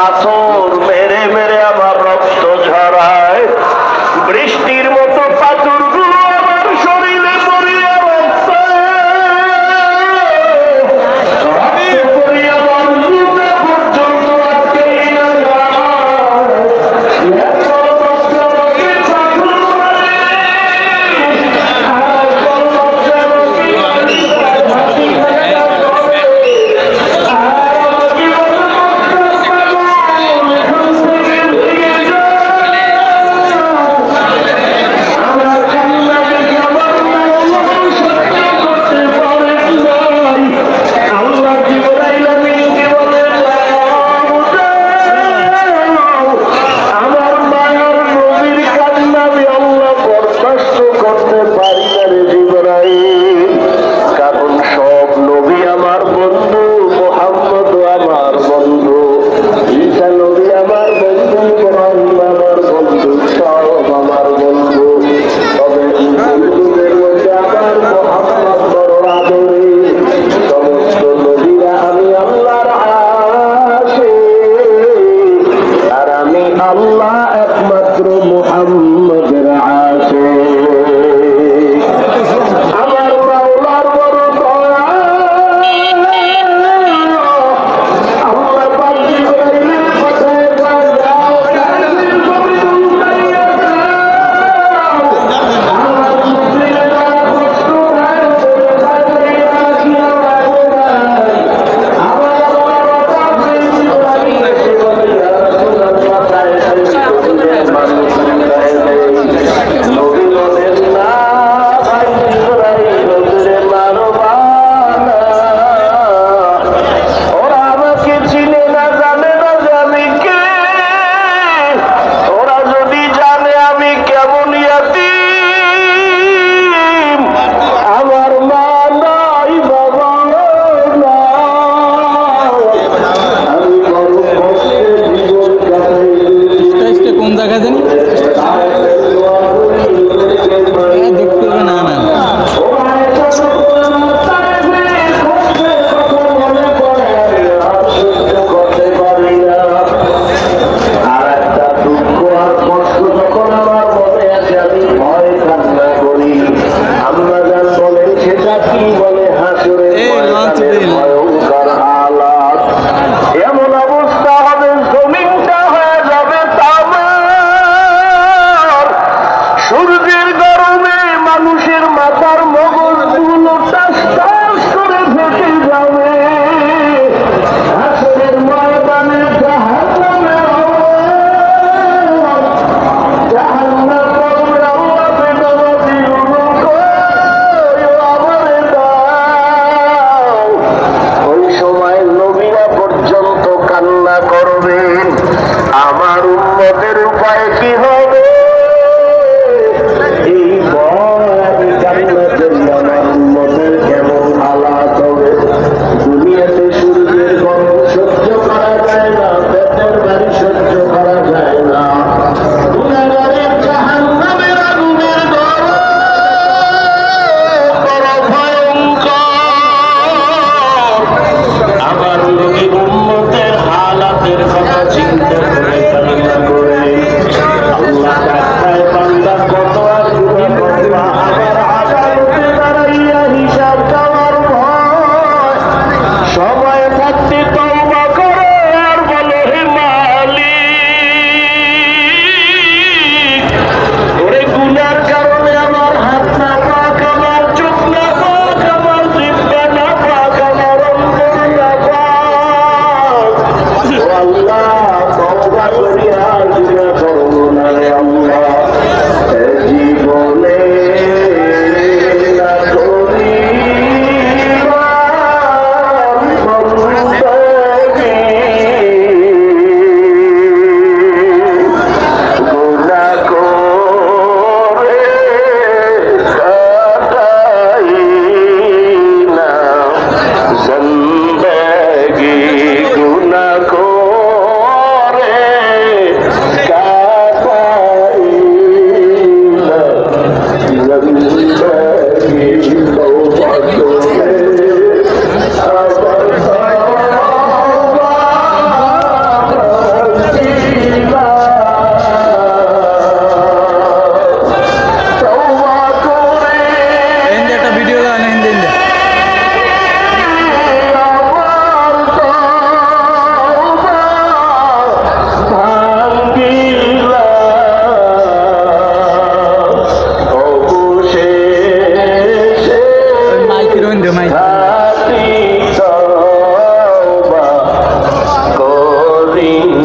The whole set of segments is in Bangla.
পাথর মেরে মেরে আমার রক্ত ঝরায়, বৃষ্টির মতো পাথরগুলো আমার শরীরে পড়িয়া রক্ত পড়িয়া আমার রূপে পর্যন্ত আটকে আল্লাহ একমাত্র মুহাম্মদের আছে। আমার মাওলার বড় দয়া, আল্লাহ পাক জিবরাইলের কথায় যাও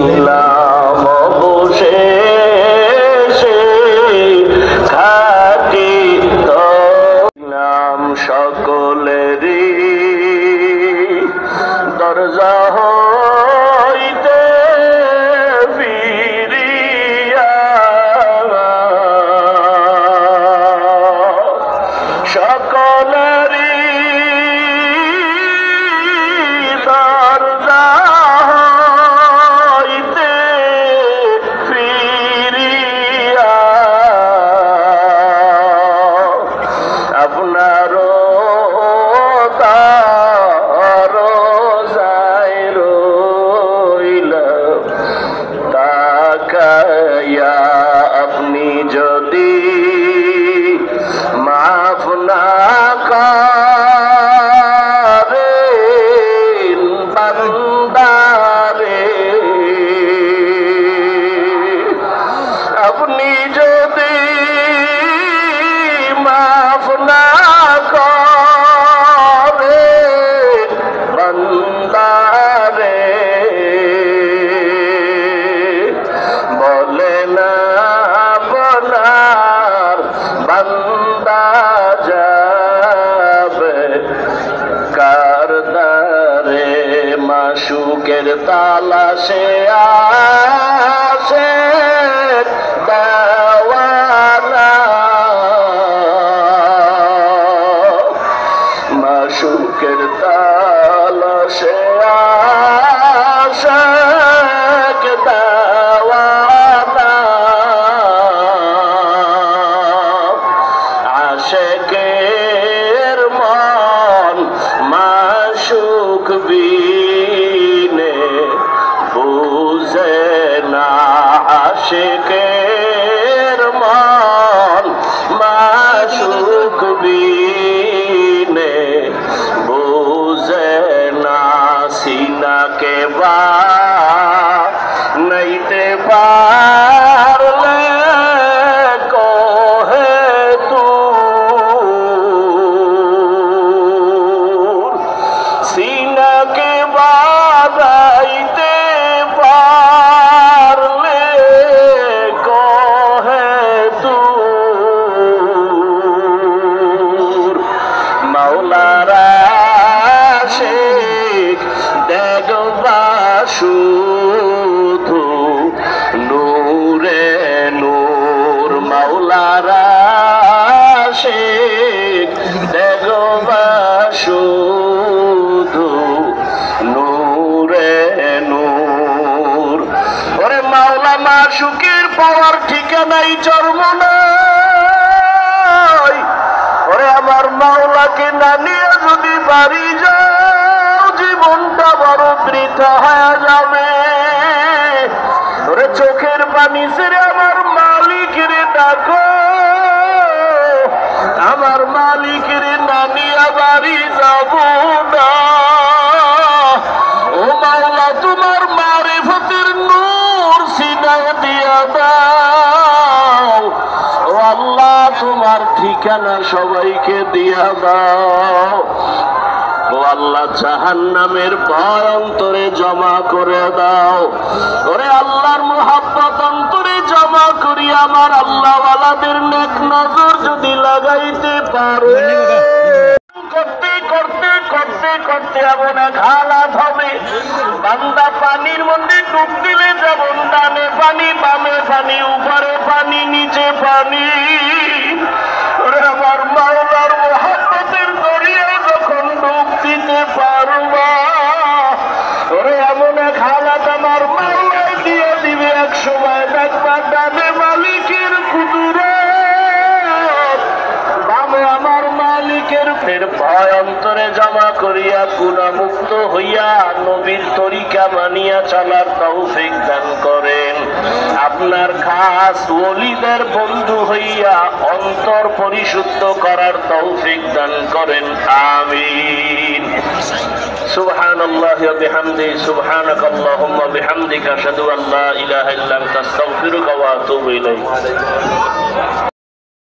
নিলাম অবশেষে খাটি নাম সকলেরই দরজা হইতে ফিরিয়া সকলেরই দরজা হইতে ফিরিয়া আপনারও আপনি যদি মাফ না করেন বান্দারে, আপনি যদি মাফ না করেন বান্দারে, বলে না আপনার বান্দা যাবে কার দ্বারে, মাশুকের তালাশে আসে দেওয়ানা, মাশুকের তালাশে আসে দেওয়ানা, আশেকের মন মাশুক বিনে বুঝে না, আশেকের মন মাশুক বিনে বুঝে না, সিনাকে বা নাইতে পারলে কহে তুর, সিনাকে বাদাইতে পারলে কহে তুর, মাওলার আশিক দেখবা শুধু নূরে নূর, মাওলার আশিক দেখবা শুধু নূরে নূর। ওরে মাওলা মাশুকের পাওয়ার ঠিকানাই চরমনাই, ওরে আমার মাওলাকে না নিয়ে যদি বাড়ি যাও জীবনটা বড় বৃথা হয়ে যাবে। ওরে চোখের পানি ছেড়ে আমার মালিকের ডাকো, আমার মালিকের না নিয়ে বাড়ি যাব না। ও মাওলা তোমার মারিফতের নূর সিনায় দিয়া দাও, ও আল্লাহ তোমার ঠিকানা সবাইকে দিয়া দাও। ও আল্লাহ জাহান্নামের ভয় অন্তরে জমা করে দাও। ওরে আল্লাহর মুহাব্বত অন্তরে জমা করি আমার আল্লাহ ওয়ালাদের নেক নজর যদি লাগাইতে পারো, করতে করতে করতে করতে এমন এক হালাত হবে বান্দা পানির মধ্যে ডুব দিলে যেমন ডানে পানি বামে পানি উপরে পানি নিচে পানি, ওরে আমার মাওলার মুহাব্বতের দরিয়ায় যখন ডুব দিতে পারবা, ওরে এমন এক হালাত আমার মাওলা দিয়ে দিবে। এক সময় দেখবা ডানে মালিকের কুদরত, বামে আমার মালিকের ফের ভয় অন্তরে জমা করিয়া গুনাহমুক্ত হইয়া নবীর তরিকা মানিয়া চলার তৌফিক দান করেন। আপনার খাস ওলিদের বন্ধু হইয়া অন্তর পরিশুদ্ধ করার তৌফিক দান করেন, আমিন। সুবহানাল্লাহি ওয়া বিহামদিহি, সুবহানাকাল্লাহুম্মা বিহামদিকা, আশহাদু আল্লা ইলাহা ইল্লা আনতা, আস্তাগফিরুকা ওয়া আতুবু ইলাইক।